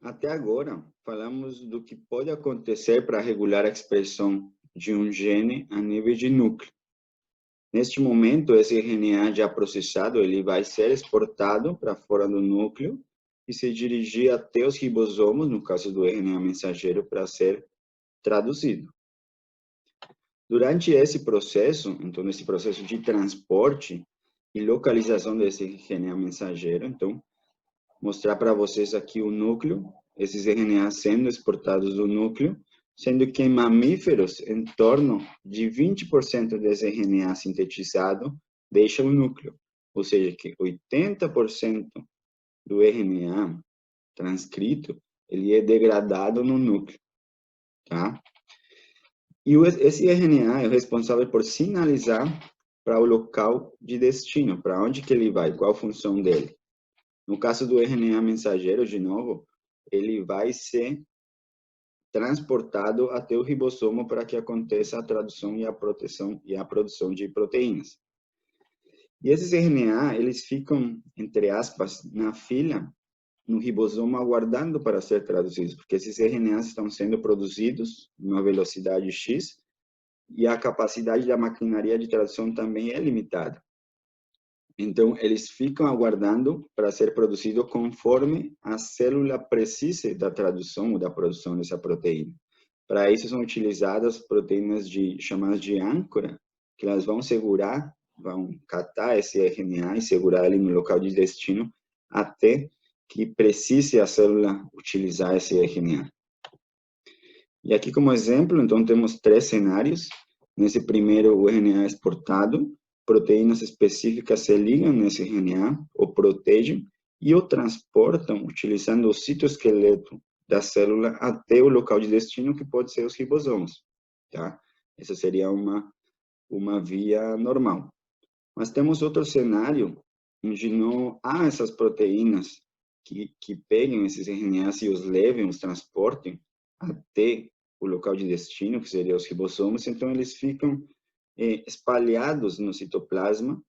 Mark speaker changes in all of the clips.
Speaker 1: Até agora, falamos do que pode acontecer para regular a expressão de um gene a nível de núcleo. Neste momento, esse RNA já processado, ele vai ser exportado para fora do núcleo e se dirigir até os ribossomos, no caso do RNA mensageiro, para ser traduzido. Durante esse processo, então, nesse processo de transporte e localização desse RNA mensageiro, então, mostrar para vocês aqui o núcleo, esses RNAs sendo exportados do núcleo, sendo que em mamíferos, em torno de 20% desse RNA sintetizado deixa o núcleo, ou seja, que 80% do RNA transcrito, ele é degradado no núcleo, tá? E esse RNA é o responsável por sinalizar para o local de destino, para onde que ele vai, qual a função dele. No caso do RNA mensageiro, de novo, ele vai ser transportado até o ribossomo para que aconteça a tradução e a proteção e a produção de proteínas. E esses RNA, eles ficam, entre aspas, na fila, no ribossomo, aguardando para ser traduzidos, porque esses RNAs estão sendo produzidos numa velocidade X e a capacidade da maquinaria de tradução também é limitada. Então, eles ficam aguardando para ser produzido conforme a célula precise da tradução ou da produção dessa proteína. Para isso, são utilizadas proteínas chamadas de âncora, que elas vão segurar, vão catar esse RNA e segurar ele no local de destino até que precise a célula utilizar esse RNA. E aqui, como exemplo, então, temos 3 cenários. Nesse primeiro, o RNA é exportado, proteínas específicas se ligam nesse RNA, o protegem e o transportam utilizando o citoesqueleto da célula até o local de destino, que pode ser os ribossomos, tá? Essa seria uma via normal. Mas temos outro cenário onde não há essas proteínas que peguem esses RNAs e os levem, os transportem até o local de destino, que seria os ribossomos, então eles ficam espalhados no citoplasma,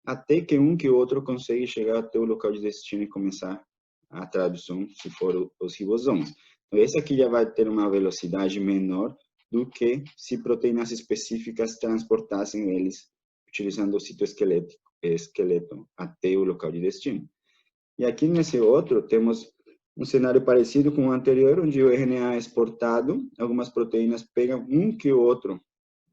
Speaker 1: até que um que o outro consegue chegar até o local de destino e começar a tradução, se for os ribossomos. Então, esse aqui já vai ter uma velocidade menor do que se proteínas específicas transportassem eles utilizando o citoesqueleto até o local de destino. E aqui nesse outro, temos um cenário parecido com o anterior, onde o RNA é exportado, algumas proteínas pegam um que o outro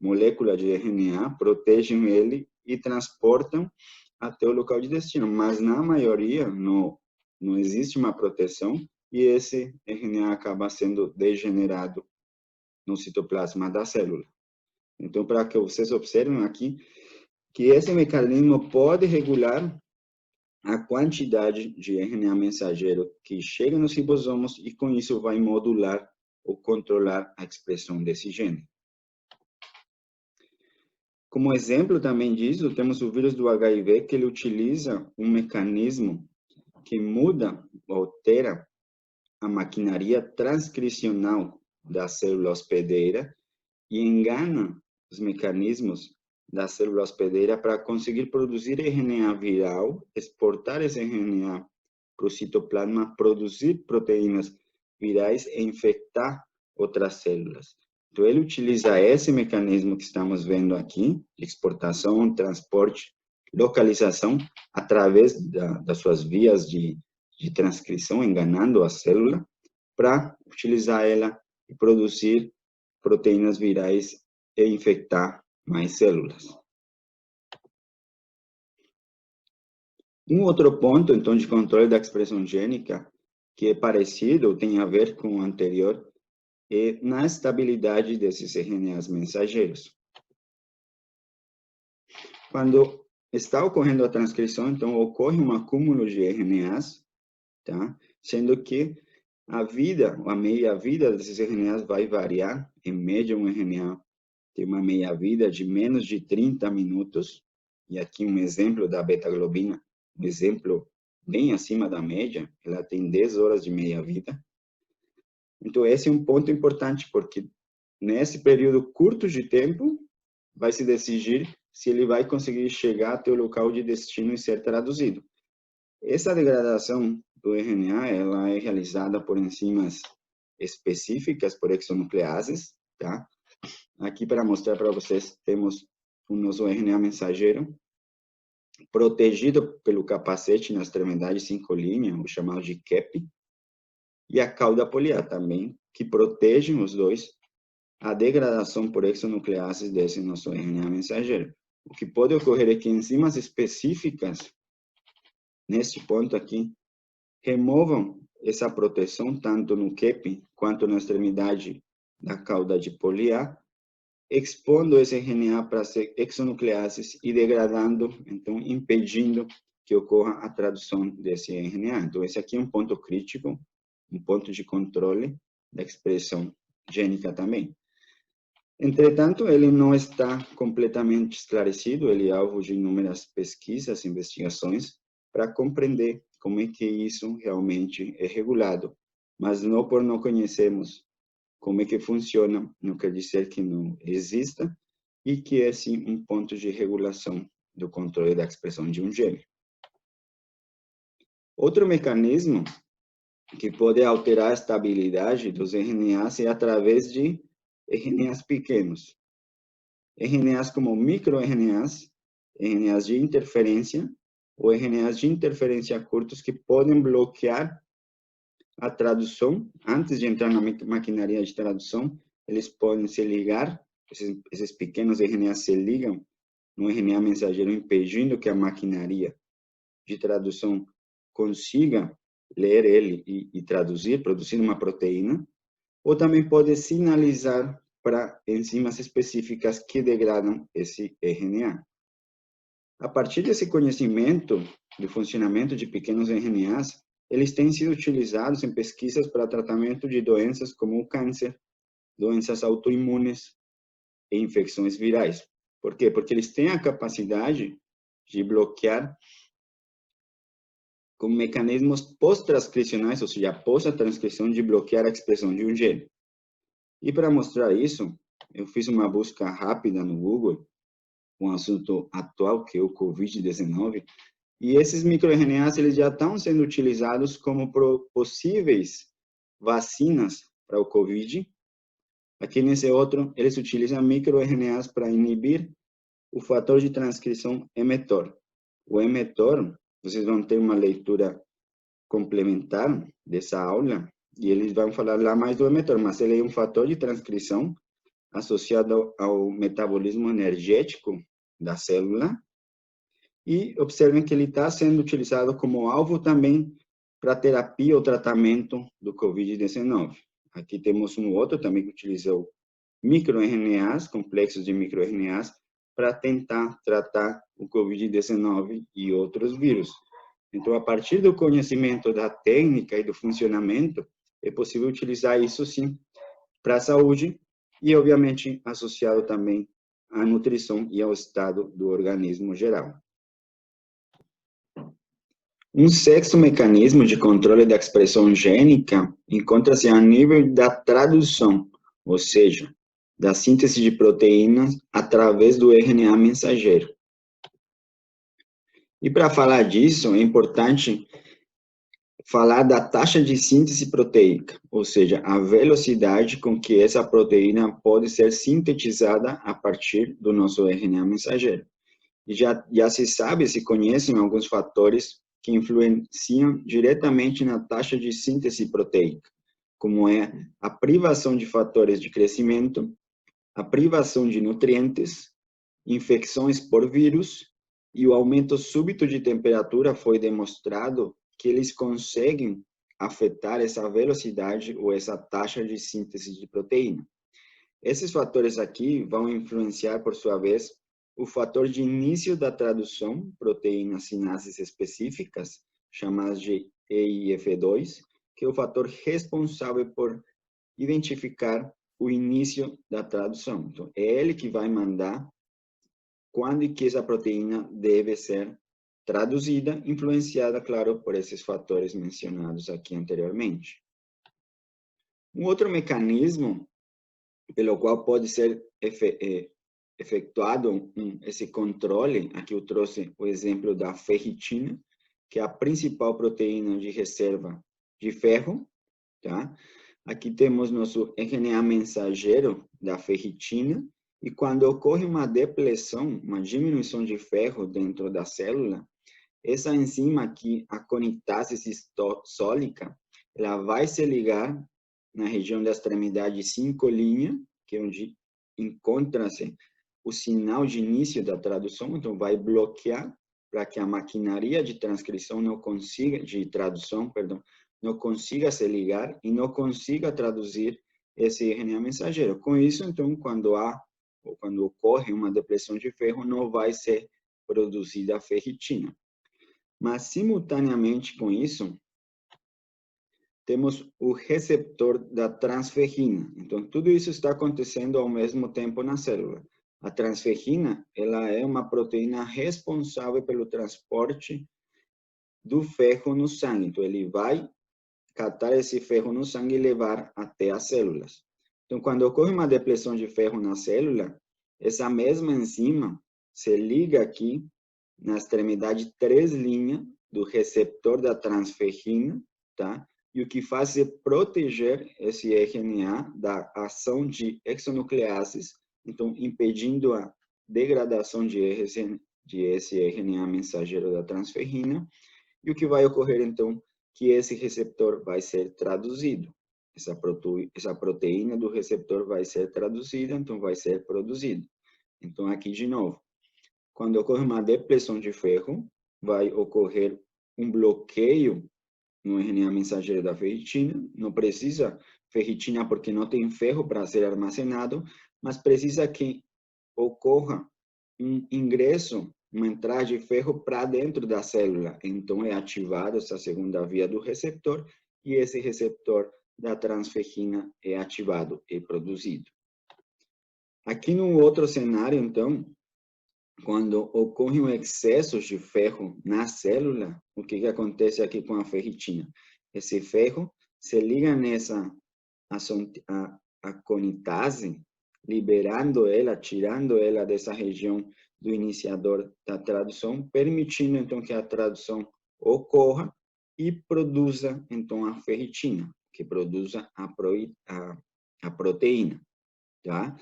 Speaker 1: molécula de RNA, protegem ele e transportam até o local de destino. Mas na maioria não existe uma proteção e esse RNA acaba sendo degenerado no citoplasma da célula. Então, para que vocês observem aqui, que esse mecanismo pode regular a quantidade de RNA mensageiro que chega nos ribossomos e com isso vai modular ou controlar a expressão desse gene. Como exemplo também disso, temos o vírus do HIV, que ele utiliza um mecanismo que muda, altera a maquinaria transcricional da célula hospedeira e engana os mecanismos da célula hospedeira para conseguir produzir RNA viral, exportar esse RNA para o citoplasma, produzir proteínas virais e infectar outras células. Então, ele utiliza esse mecanismo que estamos vendo aqui, de exportação, transporte, localização, através das suas vias de transcrição, enganando a célula, para utilizar ela e produzir proteínas virais e infectar mais células. Um outro ponto, então, de controle da expressão gênica, que é parecido, tem a ver com o anterior, é na estabilidade desses RNAs mensageiros. Quando está ocorrendo a transcrição, então, ocorre um acúmulo de RNAs, tá? Sendo que a meia-vida desses RNAs vai variar. Em média, um RNA tem uma meia-vida de menos de 30 minutos. E aqui um exemplo da beta-globina, um exemplo bem acima da média, ela tem 10 horas de meia-vida. Então, esse é um ponto importante, porque nesse período curto de tempo, vai se decidir se ele vai conseguir chegar até o local de destino e ser traduzido. Essa degradação do RNA, ela é realizada por enzimas específicas, por exonucleases, tá? Aqui, para mostrar para vocês, temos o nosso RNA mensageiro, protegido pelo capacete na extremidade 5' o chamado de CAP, e a cauda poliar também, que protegem os dois a degradação por exonucleases desse nosso RNA mensageiro. O que pode ocorrer é que enzimas específicas, neste ponto aqui, removam essa proteção tanto no CAP quanto na extremidade da cauda de poliar, expondo esse RNA para exonucleases e degradando, então impedindo que ocorra a tradução desse RNA. Então, esse aqui é um ponto crítico, um ponto de controle da expressão gênica também. Entretanto, ele não está completamente esclarecido, ele é alvo de inúmeras pesquisas, investigações, para compreender como é que isso realmente é regulado. Mas não por não conhecermos como é que funciona, não quer dizer que não exista, e que é, sim, um ponto de regulação do controle da expressão de um gene. Outro mecanismo que pode alterar a estabilidade dos RNAs é através de RNAs pequenos. RNAs como microRNAs, RNAs de interferência, ou RNAs de interferência curtos que podem bloquear a tradução. Antes de entrar na maquinaria de tradução, eles podem se ligar, esses pequenos RNAs se ligam no RNA mensageiro, impedindo que a maquinaria de tradução consiga ler ele e traduzir, produzir uma proteína, ou também pode sinalizar para enzimas específicas que degradam esse RNA. A partir desse conhecimento do funcionamento de pequenos RNAs, eles têm sido utilizados em pesquisas para tratamento de doenças como o câncer, doenças autoimunes e infecções virais. Por quê? Porque eles têm a capacidade de bloquear com mecanismos pós-transcricionais, ou seja, após a transcrição, de bloquear a expressão de um gene. E para mostrar isso, eu fiz uma busca rápida no Google, um assunto atual, que é o Covid-19, e esses microRNAs eles já estão sendo utilizados como possíveis vacinas para o Covid. Aqui nesse outro, eles utilizam microRNAs para inibir o fator de transcrição mTOR. O mTOR, vocês vão ter uma leitura complementar dessa aula, e eles vão falar lá mais do mTOR, mas ele é um fator de transcrição associado ao metabolismo energético da célula, e observem que ele está sendo utilizado como alvo também para terapia ou tratamento do Covid-19. Aqui temos um outro também que utilizou microRNAs, complexos de microRNAs, para tentar tratar o Covid-19 e outros vírus. Então, a partir do conhecimento da técnica e do funcionamento, é possível utilizar isso, sim, para a saúde e, obviamente, associado também à nutrição e ao estado do organismo geral. Um sexto mecanismo de controle da expressão gênica encontra-se a nível da tradução, ou seja, da síntese de proteínas através do RNA mensageiro. E para falar disso, é importante falar da taxa de síntese proteica, ou seja, a velocidade com que essa proteína pode ser sintetizada a partir do nosso RNA mensageiro. E já se conhecem alguns fatores que influenciam diretamente na taxa de síntese proteica, como é a privação de fatores de crescimento, a privação de nutrientes, infecções por vírus e o aumento súbito de temperatura. Foi demonstrado que eles conseguem afetar essa velocidade ou essa taxa de síntese de proteína. Esses fatores aqui vão influenciar, por sua vez, o fator de início da tradução, proteínas sinases específicas, chamadas de EIF2, que é o fator responsável por identificar o início da tradução. Então, é ele que vai mandar quando e que essa proteína deve ser traduzida, influenciada, claro, por esses fatores mencionados aqui anteriormente. Um outro mecanismo pelo qual pode ser efetuado esse controle, aqui eu trouxe o exemplo da ferritina, que é a principal proteína de reserva de ferro, tá? Aqui temos nosso RNA mensageiro da ferritina, e quando ocorre uma depressão, uma diminuição de ferro dentro da célula, essa enzima aqui, a conectase cistosólica, ela vai se ligar na região da extremidade 5', que é onde encontra-se o sinal de início da tradução, então vai bloquear para que a maquinaria de transcrição não consiga, de tradução, perdão, não consiga se ligar e não consiga traduzir esse RNA mensageiro. Com isso, então, quando ocorre uma depressão de ferro, não vai ser produzida a ferritina. Mas, simultaneamente com isso, temos o receptor da transferrina. Então, tudo isso está acontecendo ao mesmo tempo na célula. A transferrina, ela é uma proteína responsável pelo transporte do ferro no sangue. Então, ele vai captar esse ferro no sangue e levar até as células. Então, quando ocorre uma depressão de ferro na célula, essa mesma enzima se liga aqui na extremidade 3' do receptor da transferrina, tá? E o que faz é proteger esse RNA da ação de exonucleases, então impedindo a degradação de esse RNA mensageiro da transferrina. E o que vai ocorrer, então, que esse receptor vai ser traduzido. Essa proteína do receptor vai ser traduzida, então vai ser produzida. Então, aqui de novo, quando ocorre uma depressão de ferro, vai ocorrer um bloqueio no RNA mensageiro da ferritina. Não precisa ferritina porque não tem ferro para ser armazenado, mas precisa que ocorra um ingresso, uma entrada de ferro para dentro da célula. Então, é ativada essa segunda via do receptor e esse receptor da transferrina é ativado e produzido. Aqui no outro cenário, então, quando ocorre um excesso de ferro na célula, o que acontece aqui com a ferritina? Esse ferro se liga nessa aconitase, liberando ela, tirando ela dessa região do iniciador da tradução, permitindo então que a tradução ocorra e produza então a ferritina, que produza a proteína, tá?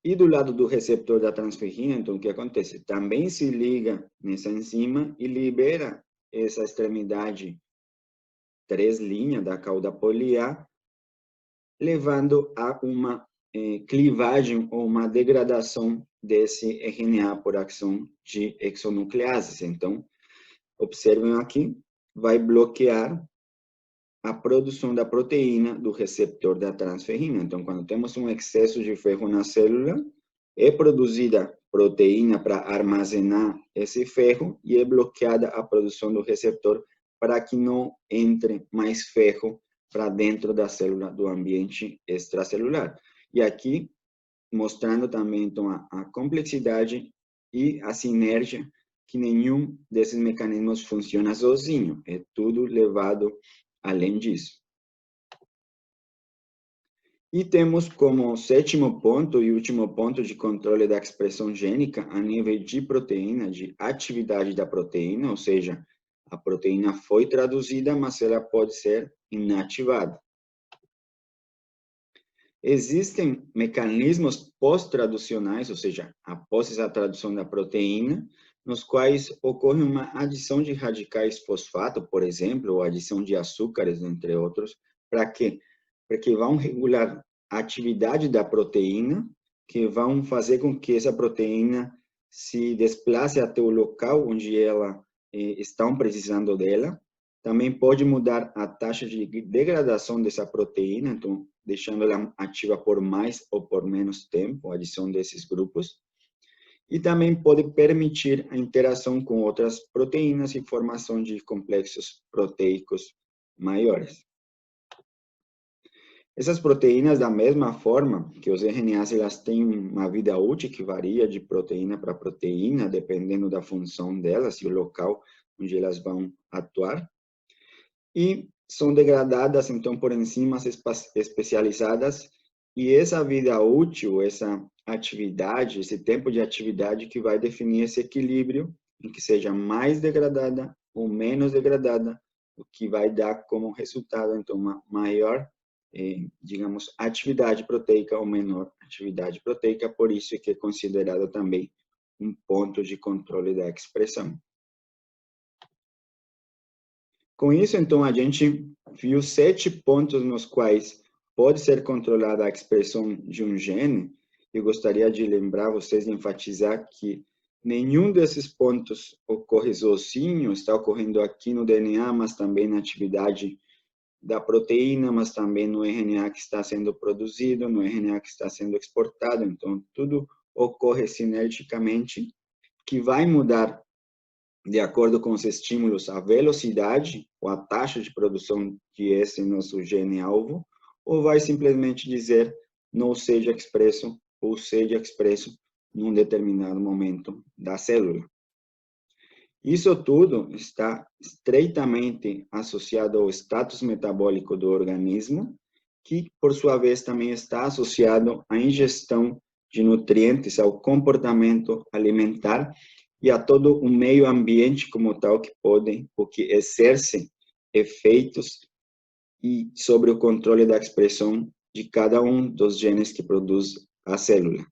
Speaker 1: E do lado do receptor da transferrina, então, o que acontece? Também se liga nessa enzima e libera essa extremidade 3' da cauda poliar, levando a uma clivagem ou uma degradação desse RNA por ação de exonucleases. Então, observem aqui, vai bloquear a produção da proteína do receptor da transferrina. Então, quando temos um excesso de ferro na célula, é produzida proteína para armazenar esse ferro e é bloqueada a produção do receptor para que não entre mais ferro para dentro da célula do ambiente extracelular. E aqui, mostrando também então, a complexidade e a sinergia, que nenhum desses mecanismos funciona sozinho. É tudo levado além disso. E temos como sétimo ponto e último ponto de controle da expressão gênica a nível de proteína, de atividade da proteína, ou seja, a proteína foi traduzida, mas ela pode ser inativada. Existem mecanismos pós-traducionais, ou seja, após essa tradução da proteína, nos quais ocorre uma adição de radicais fosfato, por exemplo, ou adição de açúcares, entre outros, para quê? Porque vão regular a atividade da proteína, que vão fazer com que essa proteína se desplace até o local onde ela estão precisando dela. Também pode mudar a taxa de degradação dessa proteína, então, deixando ela ativa por mais ou por menos tempo, a adição desses grupos. E também pode permitir a interação com outras proteínas e formação de complexos proteicos maiores. Essas proteínas, da mesma forma que os RNAs, elas têm uma vida útil que varia de proteína para proteína, dependendo da função delas e o local onde elas vão atuar. E são degradadas, então, por enzimas especializadas, e essa vida útil, essa atividade, esse tempo de atividade que vai definir esse equilíbrio em que seja mais degradada ou menos degradada, o que vai dar como resultado, então, uma maior, digamos, atividade proteica ou menor atividade proteica, por isso que é considerado também um ponto de controle da expressão. Com isso, então, a gente viu 7 pontos nos quais pode ser controlada a expressão de um gene. Eu gostaria de lembrar vocês, de enfatizar que nenhum desses pontos ocorre sozinho, está ocorrendo aqui no DNA, mas também na atividade da proteína, mas também no RNA que está sendo produzido, no RNA que está sendo exportado. Então, tudo ocorre sinergicamente, que vai mudar de acordo com os estímulos, a velocidade ou a taxa de produção de esse nosso gene-alvo, ou vai simplesmente dizer não seja expresso ou seja expresso num determinado momento da célula. Isso tudo está estreitamente associado ao status metabólico do organismo, que, por sua vez, também está associado à ingestão de nutrientes, ao comportamento alimentar e a todo o meio ambiente como tal que podem, ou que exercem efeitos e sobre o controle da expressão de cada um dos genes que produz a célula.